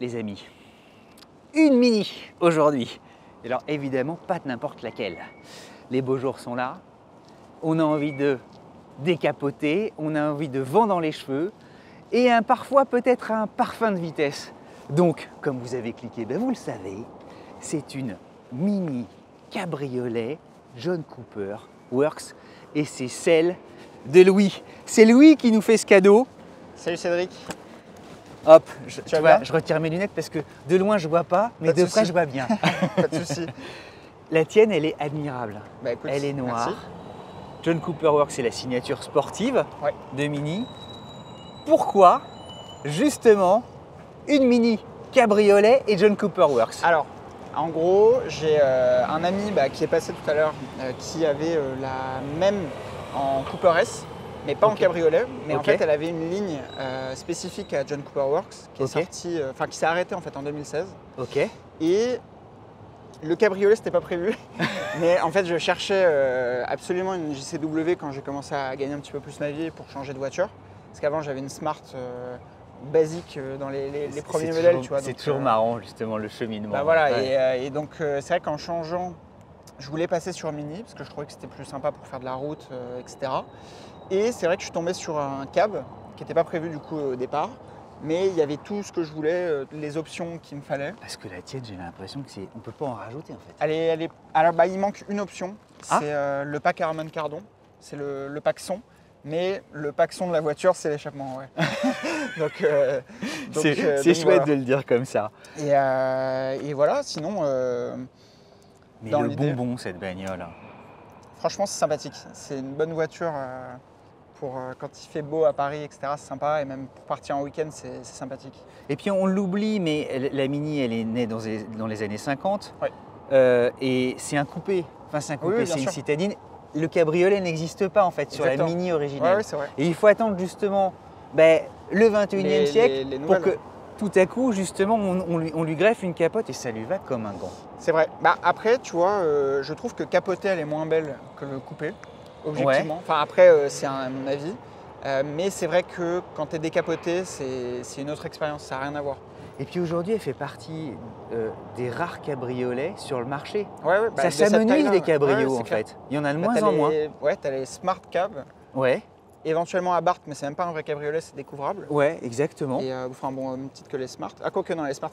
les amis, une Mini aujourd'hui. Alors évidemment, pas de n'importe laquelle. Les beaux jours sont là, on a envie de décapoter, on a envie de vent dans les cheveux et parfois peut-être un parfum de vitesse. Donc, comme vous avez cliqué, ben vous le savez, c'est une Mini cabriolet John Cooper Works et c'est celle de Louis. C'est Louis qui nous fait ce cadeau. Salut Cédric. Hop, je retire mes lunettes parce que de loin je vois pas, mais de près je vois bien. Pas de souci. La tienne, elle est admirable. Bah, écoute, elle est noire. merci. John Cooper Works, c'est la signature sportive de Mini. Pourquoi justement une Mini cabriolet et John Cooper Works? Alors, en gros, j'ai un ami qui est passé tout à l'heure qui avait la même en Cooper S, mais pas en cabriolet. Mais en fait, elle avait une ligne spécifique à John Cooper Works qui est sortie, qui s'est arrêtée en fait en 2016. Ok. Et le cabriolet, c'était pas prévu. Mais en fait, je cherchais absolument une JCW quand j'ai commencé à gagner un petit peu plus ma vie pour changer de voiture. Parce qu'avant, j'avais une Smart basique dans les premiers modèles. C'est toujours marrant, justement, le cheminement. Bah voilà, et donc, c'est vrai qu'en changeant, je voulais passer sur Mini parce que je trouvais que c'était plus sympa pour faire de la route, etc. Et c'est vrai que je suis tombé sur un cab qui n'était pas prévu du coup au départ. Mais il y avait tout ce que je voulais, les options qu'il me fallait. Parce que la tienne, j'ai l'impression que on peut pas en rajouter en fait. Alors il manque une option, c'est le pack Harman Kardon, c'est le pack son. Mais le pack son de la voiture, c'est l'échappement, ouais. C'est chouette de le dire comme ça. Et voilà, sinon. Mais le bonbon, cette bagnole. Franchement, c'est sympathique. C'est une bonne voiture. Pour quand il fait beau à Paris, etc., c'est sympa. Et même pour partir en week-end, c'est sympathique. Et puis on l'oublie, mais la Mini, elle est née dans les années 50. Ouais. Et c'est un coupé. Enfin, c'est un coupé, oui, c'est une citadine. Le cabriolet n'existe pas en fait sur la Mini originale. Ouais, c'est vrai. Et il faut attendre justement le 21e siècle pour que tout à coup, justement, on lui greffe une capote et ça lui va comme un gant. C'est vrai. Après, tu vois, je trouve que capotée, elle est moins belle que le coupé. Objectivement. Enfin, après, c'est mon avis. Mais c'est vrai que quand tu es décapoté, c'est une autre expérience, ça n'a rien à voir. Et puis aujourd'hui, elle fait partie des rares cabriolets sur le marché. Ça s'amenuise les cabriots en fait. Il y en a de moins en moins. Ouais, tu as les Smart Cab. Ouais. Éventuellement Abarth, mais c'est même pas un vrai cabriolet, c'est découvrable. Ouais, exactement. Et même titre que les Smart. Ah, quoique non, les Smart,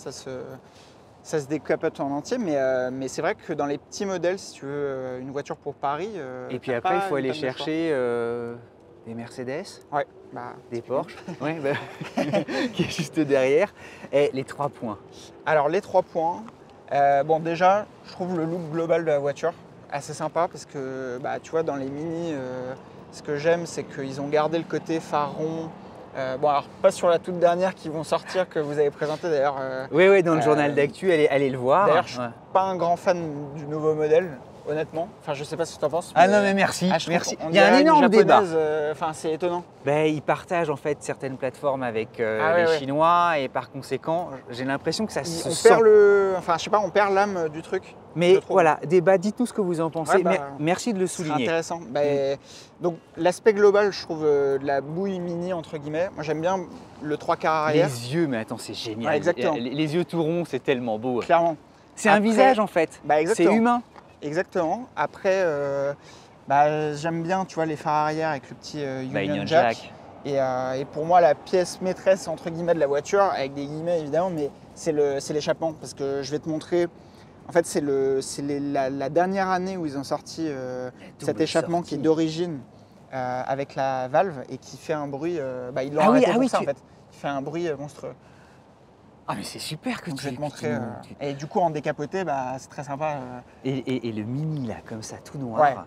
ça se décapote en entier, mais c'est vrai que dans les petits modèles, si tu veux une voiture pour Paris. Et puis après, il faut aller chercher des Mercedes, des Porsche, qui est juste derrière, et les 3 points. Alors les 3 points, déjà, je trouve le look global de la voiture assez sympa parce que tu vois, dans les Mini, ce que j'aime, c'est qu'ils ont gardé le côté phare rond. Alors pas sur la toute dernière qui vont sortir, que vous avez présenté d'ailleurs. Oui, dans le journal d'actu, allez le voir. D'ailleurs, je ne suis pas un grand fan du nouveau modèle, honnêtement. Enfin, je sais pas ce que tu en penses. Ah non, mais merci. Merci. Il y a un énorme débat. C'est étonnant. Ils partagent en fait certaines plateformes avec les Chinois et par conséquent, j'ai l'impression que ça se sent. On perd l'âme du truc. Mais voilà, débat, dites-nous ce que vous en pensez. Merci de le souligner. C'est intéressant. Donc l'aspect global, je trouve de la bouille Mini entre guillemets. Moi j'aime bien le 3 quarts arrière. Les yeux, mais attends, c'est génial. Exactement. Les yeux tout ronds, c'est tellement beau. Clairement. C'est un visage en fait. C'est humain. Exactement. Après, j'aime bien, tu vois, les phares arrière avec le petit Union Jack. Et pour moi, la pièce maîtresse entre guillemets de la voiture, avec des guillemets évidemment, mais c'est l'échappement, parce que je vais te montrer. En fait, c'est la dernière année où ils ont sorti cet échappement qui est d'origine avec la valve et qui fait un bruit. Ils l'ont arrêté pour ça en fait. Il fait un bruit monstrueux. Ah mais c'est super que je vais te montrer. Et du coup, en décapoté, c'est très sympa. Et le Mini là, comme ça, tout noir,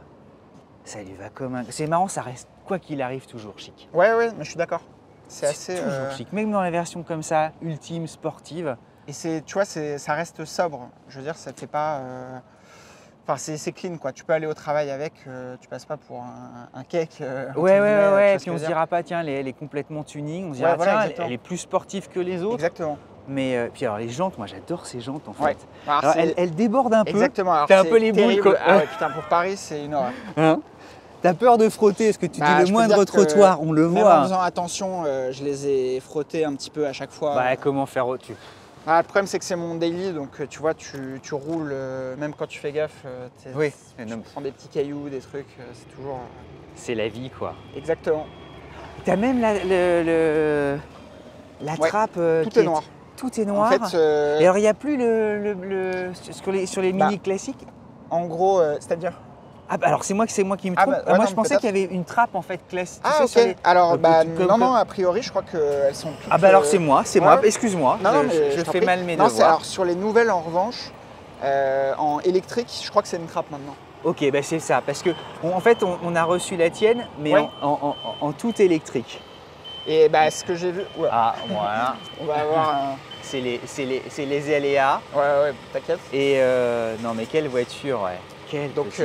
ça lui va comme un. C'est marrant, ça reste quoi qu'il arrive toujours chic. Ouais, mais je suis d'accord. C'est assez toujours chic, même dans la version comme ça, ultime, sportive. Et tu vois, ça reste sobre. Je veux dire, ça te fait pas. C'est clean, quoi. Tu peux aller au travail avec, tu passes pas pour un cake. Ouais. Et puis on se dira pas, tiens, elle est complètement tuning. On se dira, tiens, elle est plus sportive que les autres. Exactement. Mais puis alors les jantes, moi j'adore ces jantes en fait. Ouais. Alors, elles débordent un peu. Exactement. T'as un peu les boules. Putain, pour Paris, c'est une horreur. T'as peur de frotter, parce que tu dis le moindre trottoir, on le voit. En faisant attention, je les ai frottés un petit peu à chaque fois. Comment faire au-dessus? Ah, le problème, c'est que c'est mon daily, donc tu vois, tu roules, même quand tu fais gaffe, tu prends des petits cailloux, des trucs, c'est toujours... C'est la vie, quoi. Exactement. T'as même la trappe tout est noir. Tout est noir. En fait, et alors, il n'y a plus sur les mini classiques. En gros, c'est-à-dire... Ah bah alors c'est moi qui me trompe. Moi je pensais qu'il y avait une trappe en fait classique. Ah ok. Alors non, a priori je crois qu'elles sont toutes... Ah bah alors c'est moi, excuse-moi. Je fais mal mes devoirs. Alors sur les nouvelles en revanche, en électrique, je crois que c'est une trappe maintenant. Ok, bah c'est ça, parce que en fait on a reçu la tienne, mais en tout électrique. Et bah ce que j'ai vu... Ouais. Ah voilà. On va avoir un... C'est les aléas. Ouais, t'inquiète. Et non mais quelle voiture, ouais. Donc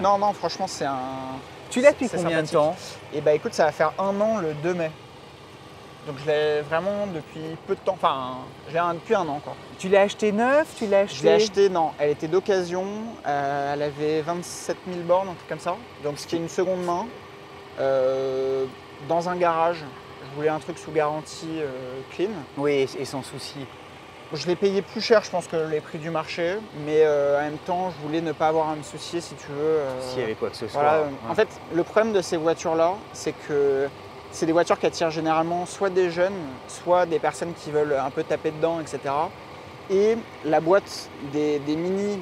non, franchement, c'est un... Tu l'as depuis combien de temps? Et bah écoute, ça va faire 1 an le 2 mai. Donc je l'ai vraiment depuis peu de temps. Enfin, depuis 1 an, quoi. Tu l'as acheté neuf? Tu l'as acheté... Je l'ai acheté, non. Elle était d'occasion. Elle avait 27 000 bornes, un truc comme ça. Donc ce qui est une seconde main. Dans un garage. Je voulais un truc sous garantie clean. Oui, et sans souci. Je l'ai payé plus cher, je pense, que les prix du marché, mais en même temps, je voulais ne pas avoir à me soucier, si tu veux. S'il y avait quoi que ce soit. Voilà. En fait, le problème de ces voitures-là, c'est que c'est des voitures qui attirent généralement soit des jeunes, soit des personnes qui veulent un peu taper dedans, etc. Et la boîte des Mini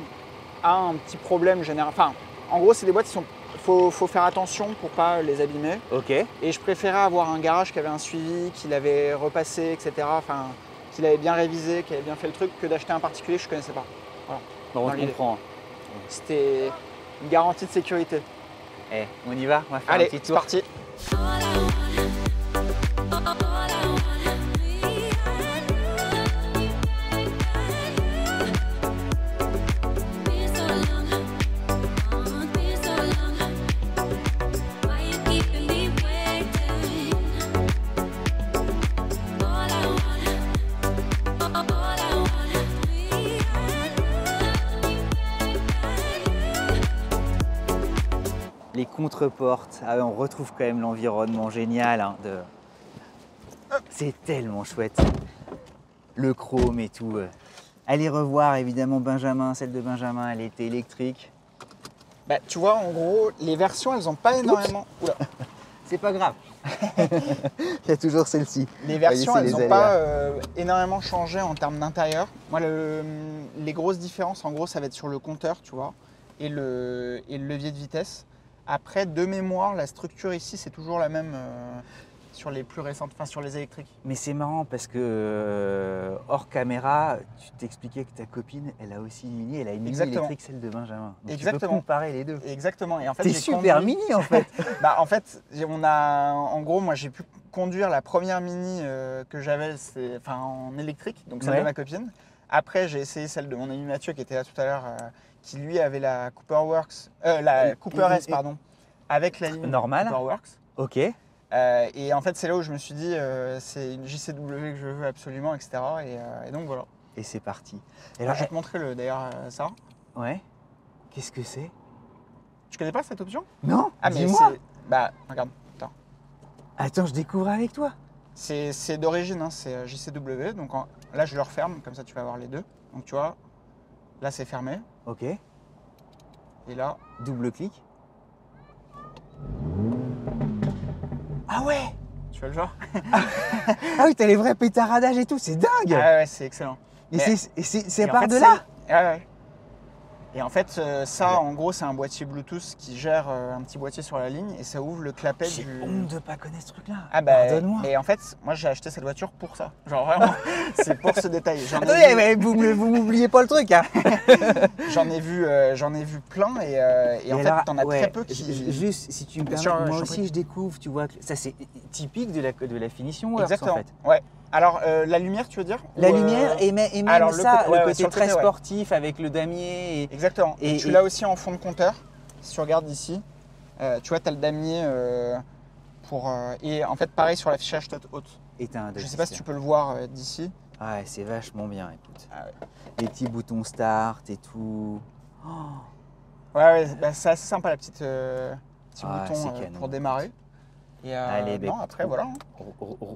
a un petit problème général. Enfin, en gros, c'est des boîtes qui sont... Faut faire attention pour pas les abîmer. Ok. Et je préférais avoir un garage qui avait un suivi, qui l'avait repassé, etc. Enfin, qu'il avait bien révisé, qu'il avait bien fait le truc, que d'acheter un particulier que je ne connaissais pas. Voilà. Bon, on comprend. C'était une garantie de sécurité. On y va? On va faire un petit tour. C'est parti. Les contreportes, on retrouve quand même l'environnement génial. Hein, C'est tellement chouette. Le chrome et tout. Allez revoir évidemment Benjamin, celle de Benjamin, elle était électrique. Bah, tu vois, en gros, les versions, elles n'ont pas énormément... Oula. C'est pas grave. Il y a toujours celle-ci. Les versions, elles n'ont pas énormément changé en termes d'intérieur. Moi, les grosses différences, en gros, ça va être sur le compteur, tu vois, et le levier de vitesse. Après, de mémoire, la structure ici, c'est toujours la même sur les plus récentes, enfin sur les électriques. Mais c'est marrant parce que hors caméra, tu t'expliquais que ta copine, elle a aussi une Mini, elle a une Mini électrique, celle de Benjamin. Donc exactement. Tu peux comparer les deux. Exactement. Et en fait, t'es super Mini en fait. En fait, en gros, moi j'ai pu conduire la première Mini que j'avais, en électrique, donc celle de ma copine. Après, j'ai essayé celle de mon ami Mathieu qui était là tout à l'heure, qui lui avait la Cooper Works, la Cooper S, pardon, avec la ligne normale. Cooper Works. Ok. Et en fait, c'est là où je me suis dit, c'est une JCW que je veux absolument, etc. Et donc voilà. Et c'est parti. Et alors, je vais te montrer d'ailleurs ça. Ouais. Qu'est-ce que c'est? Tu connais pas cette option? Non. Ah mais c'est... Bah regarde. Attends, je découvre avec toi. C'est d'origine, hein, c'est JCW. Donc là, je le referme, comme ça tu vas avoir les deux. Donc tu vois, là c'est fermé. Ok. Et là... Double clic. Ah ouais. Tu vois le genre? Ah oui, t'as les vrais pétaradages et tout, c'est dingue. Ah ouais, c'est excellent. Et c'est part de là. Ouais. Et en fait, ça, en gros, c'est un boîtier Bluetooth qui gère un petit boîtier sur la ligne et ça ouvre le clapet du... J'ai honte de pas connaître ce truc-là. Ah bah, pardonne-moi. Et en fait, moi, j'ai acheté cette voiture pour ça. Genre vraiment, c'est pour ce détail. Attendez, mais vous m'oubliez pas le truc, hein. J'en ai vu plein et en fait, t'en as très peu qui... Juste, si tu me permets, moi aussi, je découvre, tu vois, ça c'est typique de la finition. Exactement, en fait. Ouais. Alors, la lumière, tu veux dire? La lumière et même alors, le côté très sportif avec le damier. Exactement. Et tu l'as aussi en fond de compteur. Si tu regardes ici, tu vois, tu as le damier et en fait, pareil sur l'affichage haute. Je ne sais pas si tu peux le voir d'ici. Ouais, c'est vachement bien, écoute. Ah ouais. Les petits boutons start et tout. Oh. Ouais, bah, c'est assez sympa, la petite bouton pour démarrer. Et allez, non, après, voilà.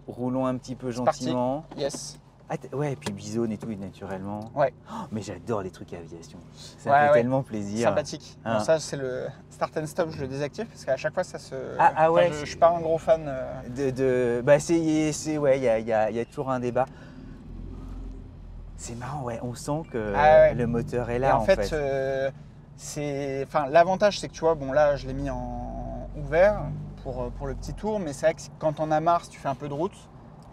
Roulons un petit peu gentiment. Yes. Ah, ouais, et puis Bizone et tout, naturellement. Ouais. Oh, mais j'adore les trucs aviation. Ça fait tellement plaisir. Sympathique. Bon, ça, c'est le start and stop, je le désactive parce qu'à chaque fois, ça se. Ah ouais. Je suis pas un gros fan. Bah, ouais, il y a toujours un débat. C'est marrant, ouais. On sent que le moteur est là. Et en fait. L'avantage, c'est que tu vois, bon, là, je l'ai mis en ouvert pour le petit tour, mais c'est vrai que quand on a marre, si tu fais un peu de route.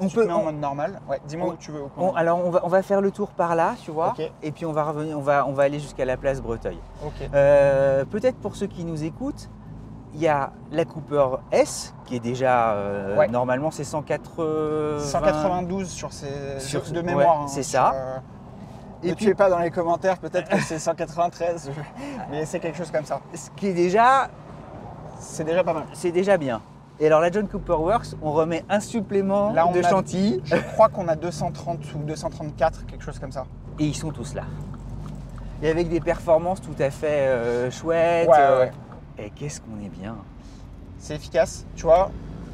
Tu te mets en mode normal. Ouais, dis-moi où tu veux. Alors on va faire le tour par là, tu vois. Okay. Et puis on va revenir, on va aller jusqu'à la place Breteuil. Okay. Peut-être pour ceux qui nous écoutent, il y a la Cooper S qui est déjà normalement c'est 192 sur de mémoire. C'est ça. Et tu es pas dans les commentaires, peut-être que c'est 193, mais c'est quelque chose comme ça. Ce qui est déjà, c'est déjà pas mal. C'est déjà bien. Et alors la John Cooper Works, on remet un supplément de chantilly. Je crois qu'on a 230 ou 234, quelque chose comme ça. Et ils sont tous là. Et avec des performances tout à fait chouettes. Ouais. Et qu'est-ce qu'on est bien. C'est efficace, tu vois.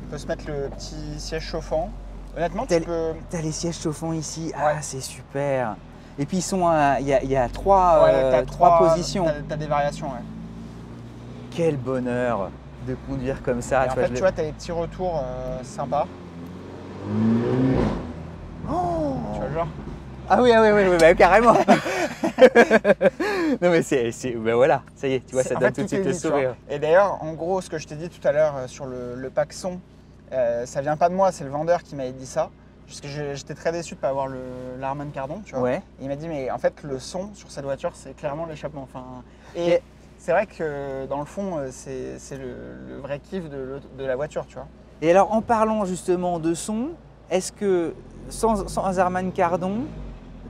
On peut se mettre le petit siège chauffant. Honnêtement, tu peux... T'as les sièges chauffants ici. Ah, c'est super. Et puis ils sont il y a trois positions. T'as des variations, ouais. Quel bonheur de conduire comme ça. En fait, tu vois, tu as des petits retours sympas. Oh, tu vois le genre? Ah oui, bah, carrément. Non mais ben voilà, ça y est, tu vois, ça donne tout de suite le sourire. Et d'ailleurs, en gros, ce que je t'ai dit tout à l'heure sur le pack son, ça vient pas de moi, c'est le vendeur qui m'avait dit ça. Parce que j'étais très déçu de ne pas avoir l'Harman Kardon, tu vois. Ouais. Et il m'a dit, mais en fait, le son sur cette voiture, c'est clairement l'échappement. Enfin, et c'est vrai que dans le fond, c'est le vrai kiff de la voiture, tu vois. Et alors, en parlant justement de son, est-ce que sans Harman Kardon,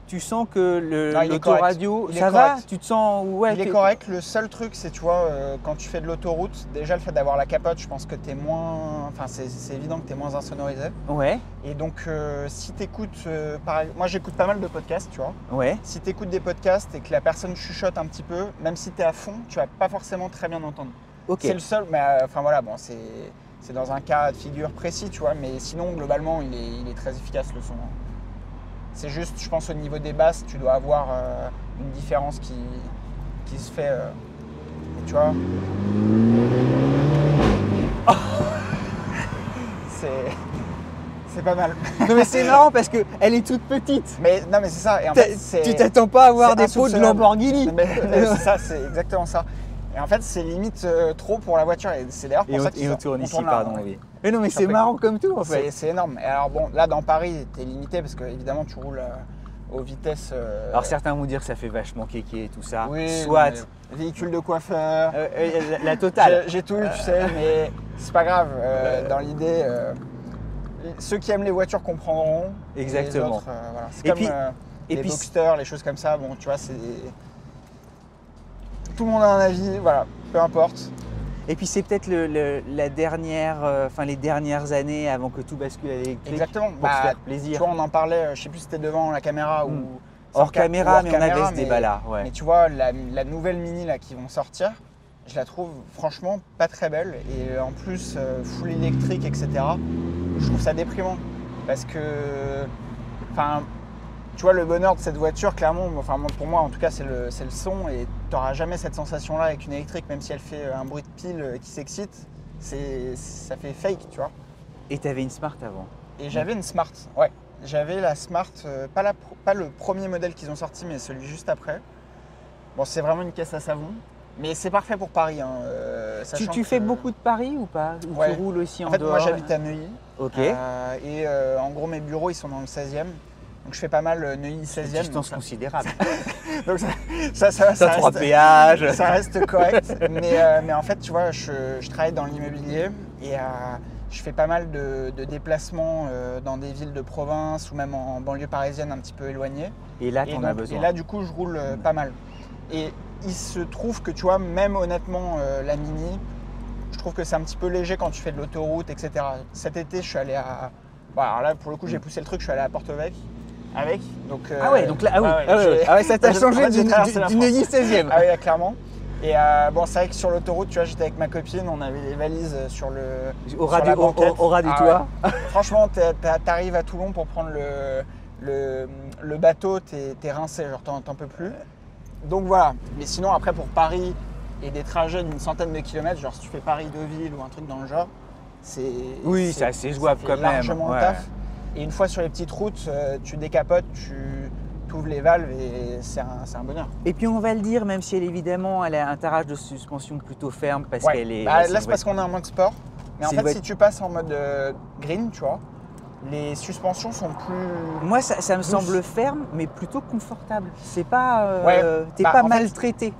tu sens que l'autoradio, ça va? Tu te sens... Il est correct. Le seul truc, c'est, tu vois, quand tu fais de l'autoroute, déjà le fait d'avoir la capote, je pense que tu es moins... Enfin, c'est évident que tu es moins insonorisé. Ouais. Et donc, si tu écoutes... moi, j'écoute pas mal de podcasts, tu vois. Ouais. Si tu écoutes des podcasts et que la personne chuchote un petit peu, même si tu es à fond, tu vas pas forcément très bien entendre. Ok. C'est le seul... Mais enfin, voilà, bon, c'est dans un cas de figure précis, tu vois. Mais sinon, globalement, il est très efficace, le son. C'est juste, je pense, au niveau des basses, tu dois avoir une différence qui se fait. Tu vois. C'est pas mal. Non mais c'est marrant parce qu'elle est toute petite. Non mais c'est ça. Et en fait, tu t'attends pas à avoir des pots de Lamborghini. C'est ça, c'est exactement ça. Et en fait, c'est limite trop pour la voiture. Et c'est d'ailleurs pour ça qu'ils tourne ici, pardon. Mais non, mais c'est marrant comme tout en fait. C'est énorme. Et alors bon, là dans Paris, t'es limité parce que évidemment tu roules aux vitesses. Alors certains vont dire que ça fait vachement kéké et tout ça. Oui, soit. Véhicule de coiffeur. La totale. J'ai tout eu, tu sais, mais c'est pas grave. Dans l'idée, ceux qui aiment les voitures comprendront. Exactement. Les autres, voilà. C'est comme les Boxster, les choses comme ça. Bon, tu vois, c'est. Tout le monde a un avis, voilà, peu importe. Et puis c'est peut-être les dernières années avant que tout bascule à l'électrique. Exactement. Pour se faire plaisir. Tu vois, on en parlait, je sais plus si c'était devant la caméra ou hors caméra, mais on avait ce débat-là. Ouais. Mais tu vois, la nouvelle Mini là qui vont sortir, je la trouve franchement pas très belle. Et en plus, full électrique, etc. Je trouve ça déprimant. Parce que, enfin, tu vois, le bonheur de cette voiture, clairement, enfin pour moi en tout cas, c'est le son. Et tu n'auras jamais cette sensation-là avec une électrique, même si elle fait un bruit de pile qui s'excite. Ça fait fake, tu vois. Et tu avais une Smart avant? Et j'avais une Smart, ouais. J'avais la Smart, pas le premier modèle qu'ils ont sorti, mais celui juste après. Bon, c'est vraiment une caisse à savon. Mais c'est parfait pour Paris. Hein, tu fais beaucoup de Paris ou pas? Ou tu roules aussi en dehors? Moi j'habite à Neuilly. Ok. Et en gros, mes bureaux ils sont dans le 16e. Donc je fais pas mal Neuilly 16e. Une distance considérable. Donc ça reste, 3 péages. Ça reste correct. mais en fait, tu vois, je travaille dans l'immobilier et je fais pas mal de déplacements dans des villes de province ou même en banlieue parisienne un petit peu éloignée. Et là, tu en as besoin. Et là, du coup, je roule pas mal. Et il se trouve que, tu vois, même honnêtement, la Mini, je trouve que c'est un petit peu léger quand tu fais de l'autoroute, etc. Cet été, je suis allé à... Bon, alors là, pour le coup, j'ai poussé le truc, je suis allé à Porto-Vecchio avec. Donc, ah ouais, donc là, ah ouais, ça t'a changé du Neuilly 16e. Ah oui, là, clairement. Et bon, c'est vrai que sur l'autoroute, tu vois, j'étais avec ma copine, on avait les valises sur au ras du toit. Ouais. Franchement, t'arrives à Toulon pour prendre Le bateau, t'es rincé, genre t'en peux plus. Donc voilà. Mais sinon, après, pour Paris et des trajets d'une centaine de kilomètres, genre si tu fais Paris-Deauville ou un truc dans le genre, c'est assez jouable quand même. Largement le taf. Et une fois sur les petites routes, tu décapotes, tu ouvres les valves et c'est un bonheur. Et puis on va le dire, même si évidemment elle a un tarage de suspension plutôt ferme parce qu'elle est. Là c'est parce qu'on est en mode sport. Mais en fait, si tu passes en mode green, tu vois, les suspensions sont plus. Moi, ça me semble ferme, mais plutôt confortable. C'est pas. T'es pas maltraité.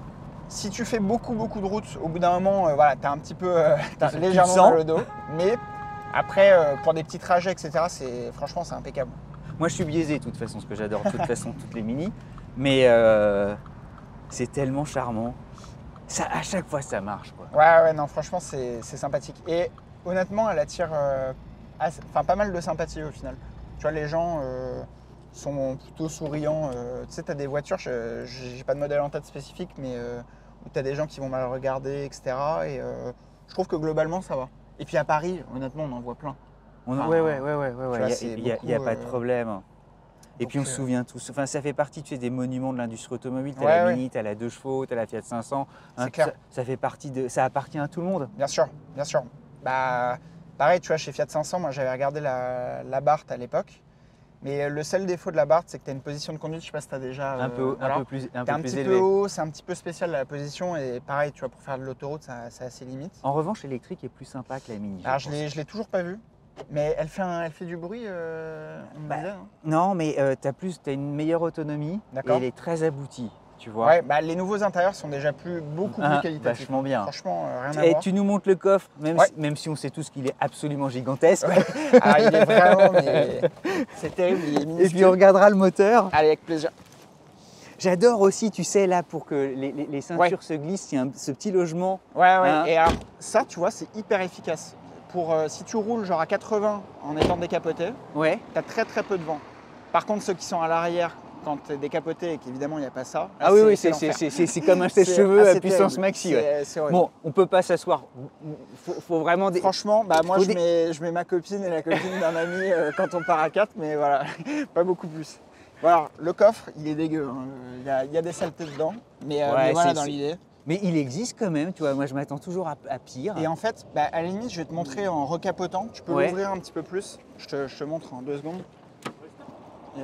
Si tu fais beaucoup de routes, au bout d'un moment, voilà, t'as un petit peu, t'as légèrement mal au dos. Mais après, pour des petits trajets, etc., franchement, c'est impeccable. Moi, je suis biaisé de toute façon, parce que j'adore de toute façon toutes les Mini. Mais c'est tellement charmant. Ça, à chaque fois, ça marche, quoi. Ouais, non, franchement, c'est sympathique. Et honnêtement, elle attire pas mal de sympathie au final. Tu vois, les gens sont plutôt souriants. Tu sais, tu as des voitures, j'ai pas de modèle en tête spécifique, mais où tu as des gens qui vont mal regarder, etc. Et je trouve que globalement, ça va. Et puis à Paris, honnêtement, on en voit plein. Ouais. Il n'y a pas de problème. Et puis on se souvient tous, enfin ça fait partie des monuments de l'industrie automobile, tu as la Mini, tu as la 2 chevaux, tu as la Fiat 500, hein, ça fait partie ça appartient à tout le monde. Bien sûr. Bah, pareil, tu vois, chez Fiat 500, moi j'avais regardé la Barthe à l'époque, mais le seul défaut de la Barthe, c'est que tu as une position de conduite, je sais pas si tu as déjà… un peu plus petit peu haut, c'est un petit peu spécial la position, et pareil, tu vois, pour faire de l'autoroute, c'est assez limite. En revanche, l'électrique est plus sympa que la Mini. Alors je l'ai toujours pas vu. Mais elle fait du bruit, on me disait, hein. Non, mais tu as une meilleure autonomie et elle est très aboutie, tu vois. Ouais, les nouveaux intérieurs sont déjà beaucoup plus qualitatifs. Vachement bien. Franchement, rien à voir. Et tu nous montres le coffre, même si on sait tous qu'il est absolument gigantesque. Ah, il est vraiment, mais c'est terrible, il est minuscule. Et puis on regardera le moteur. Allez, avec plaisir. J'adore aussi, tu sais, là, pour que les ceintures se glissent, il y a ce petit logement. Ouais. Hein. Et alors, ça, tu vois, c'est hyper efficace. Si tu roules genre à 80 en étant décapoté, tu as très peu de vent. Par contre, ceux qui sont à l'arrière, quand tu es décapoté et qu'évidemment il n'y a pas ça, là, c'est comme un sèche-cheveux à puissance maxi. C'est horrible. Bon, on peut pas s'asseoir. Faut vraiment… Franchement, moi je mets ma copine et la copine d'un ami quand on part à 4, mais voilà, pas beaucoup plus. Voilà, le coffre, il est dégueu. Hein. Il y a des saletés dedans, mais voilà dans l'idée. Mais il existe quand même, tu vois, moi je m'attends toujours à pire. Et en fait, à la limite, je vais te montrer en recapotant. Tu peux l'ouvrir un petit peu plus. Je te montre en 2 secondes. Et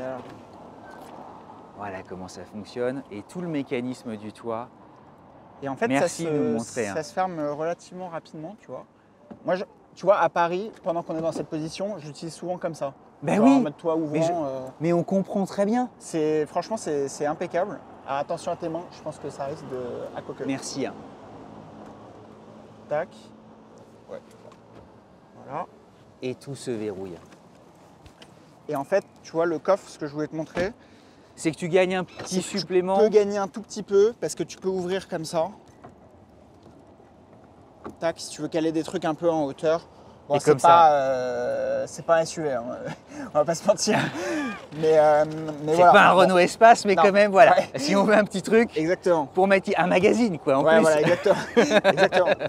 voilà comment ça fonctionne. Et tout le mécanisme du toit. Et en fait, merci de nous montrer. Ça se ferme relativement rapidement, tu vois. Moi, tu vois, à Paris, pendant qu'on est dans cette position, j'utilise souvent comme ça. Ben oui, en mode toit ouvrant. Mais on comprend très bien. Franchement, c'est impeccable. Alors, attention à tes mains, je pense que ça risque de… à coquer. Merci. Tac. Ouais. Voilà. Et tout se verrouille. Et en fait, tu vois, le coffre, ce que je voulais te montrer, c'est que tu gagnes un petit supplément. Tu peux gagner un tout petit peu parce que tu peux ouvrir comme ça. Tac, si tu veux caler des trucs un peu en hauteur. Bon, c'est pas un SUV, hein. On va pas se mentir. Mais c'est voilà. Pas un Renault Espace, mais quand même, voilà. Ouais. Si on veut un petit truc, exactement. Pour mettre un magazine, quoi, en plus. Voilà, exactement.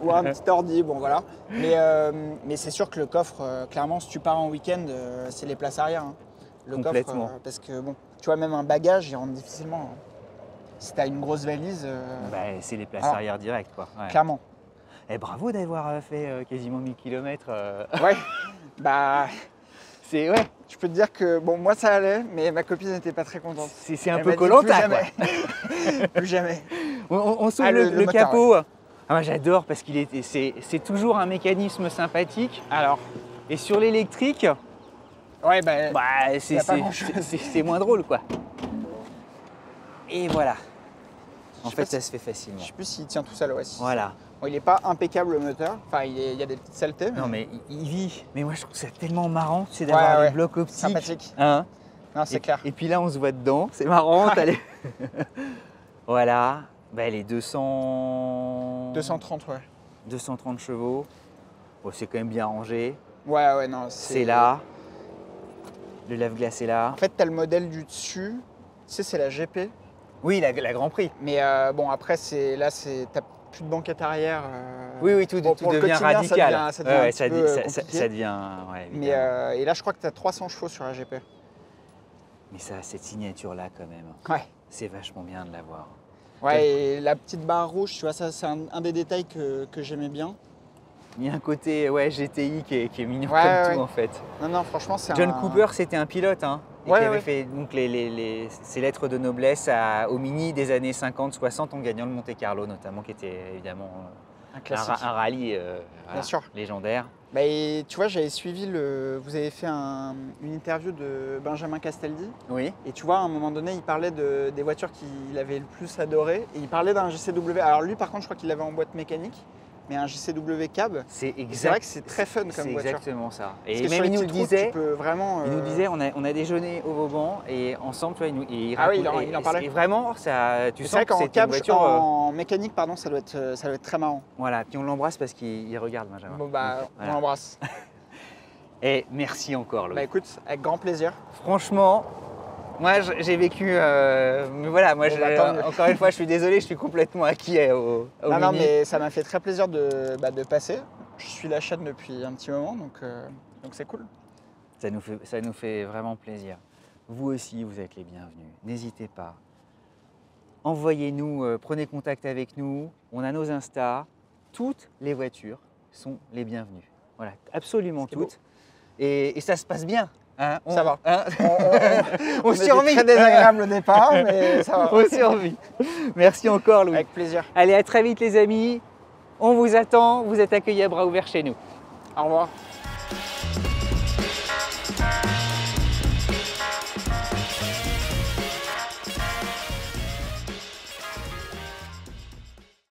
Ou un petit ordi, bon voilà. Mais c'est sûr que le coffre, clairement, si tu pars en week-end, c'est les places arrière. Hein. Le complètement. Coffre, parce que bon, tu vois, même un bagage, il rentre difficilement. Hein. Si tu as une grosse valise. C'est les places arrière directes, quoi. Ouais. Clairement. Et bravo d'avoir fait quasiment 1000 km. Ouais, je peux te dire que bon, moi ça allait, mais ma copine n'était pas très contente. C'est un peu Koh-Lanta, quoi. Plus jamais. On s'ouvre le capot. Ouais. Moi j'adore parce c'est toujours un mécanisme sympathique. Alors, et sur l'électrique, c'est moins drôle, quoi. Et voilà. En fait, ça se fait facilement. Je sais plus s'il tient tout seul, ouais. Voilà. Bon, il n'est pas impeccable le moteur, enfin il y a des petites saletés. Non mais il vit. Mais moi je trouve ça tellement marrant, c'est d'avoir les blocs optiques. Sympathique. Hein, non, c'est clair. Et puis là on se voit dedans, c'est marrant. Voilà, les 230, ouais. 230 chevaux. Bon, c'est quand même bien rangé. Ouais, non. C'est là. Le lave-glace est là. En fait, tu as le modèle du dessus. Tu sais, c'est la GP. Oui, la Grand Prix. Mais bon, après, t'as plus de banquette arrière. Oui, tout devient radical. Ça devient ça devient. Ouais, mais, et là, je crois que tu as 300 chevaux sur la GP. Mais ça a cette signature-là quand même. Ouais. C'est vachement bien de l'avoir. Ouais, et la petite barre rouge, tu vois, ça c'est un des détails que j'aimais bien. Il y a un côté GTI qui est mignon Ouais, comme ouais. tout en fait. Non, franchement, c'est John Cooper, c'était un pilote hein, et Ouais, qui avait ouais. fait donc, ses lettres de noblesse au Mini des années 50-60 en gagnant le Monte Carlo notamment, qui était évidemment un classique. un rallye Bien sûr. légendaire. Bah, et tu vois, j'avais suivi vous avez fait une interview de Benjamin Castaldi. Oui. Et tu vois, à un moment donné, il parlait des voitures qu'il avait le plus adoré. Et il parlait d'un GCW. Alors lui, par contre, je crois qu'il l'avait en boîte mécanique. Mais un GCW cab, c'est vrai que c'est très fun comme voiture. C'est exactement ça. Et même il nous le disait, tu peux vraiment, il nous disait, on a déjeuné au Vauban et ensemble, tu vois, il en parlait. Et vraiment, ça, tu sens que c'est cab, une voiture en mécanique, pardon, ça doit être très marrant. Voilà, puis on l'embrasse parce qu'il regarde Benjamin. Bon bah, voilà. On l'embrasse. Et merci encore, Louis. Bah écoute, avec grand plaisir. Franchement, moi j'ai vécu, mais voilà, moi encore une fois, je suis désolé, je suis complètement acquis au Mini. Non, mais ça m'a fait très plaisir de passer. Je suis la chaîne depuis un petit moment, donc c'est cool. Ça nous fait vraiment plaisir. Vous aussi, vous êtes les bienvenus. N'hésitez pas. Envoyez-nous, prenez contact avec nous. On a nos Insta. Toutes les voitures sont les bienvenues. Voilà, absolument toutes. Et ça se passe bien. Hein, ça va. Hein on survit. Très désagréable au départ, mais ça va. On survit. Merci encore, Louis. Avec plaisir. Allez, à très vite, les amis. On vous attend. Vous êtes accueillis à bras ouverts chez nous. Au revoir.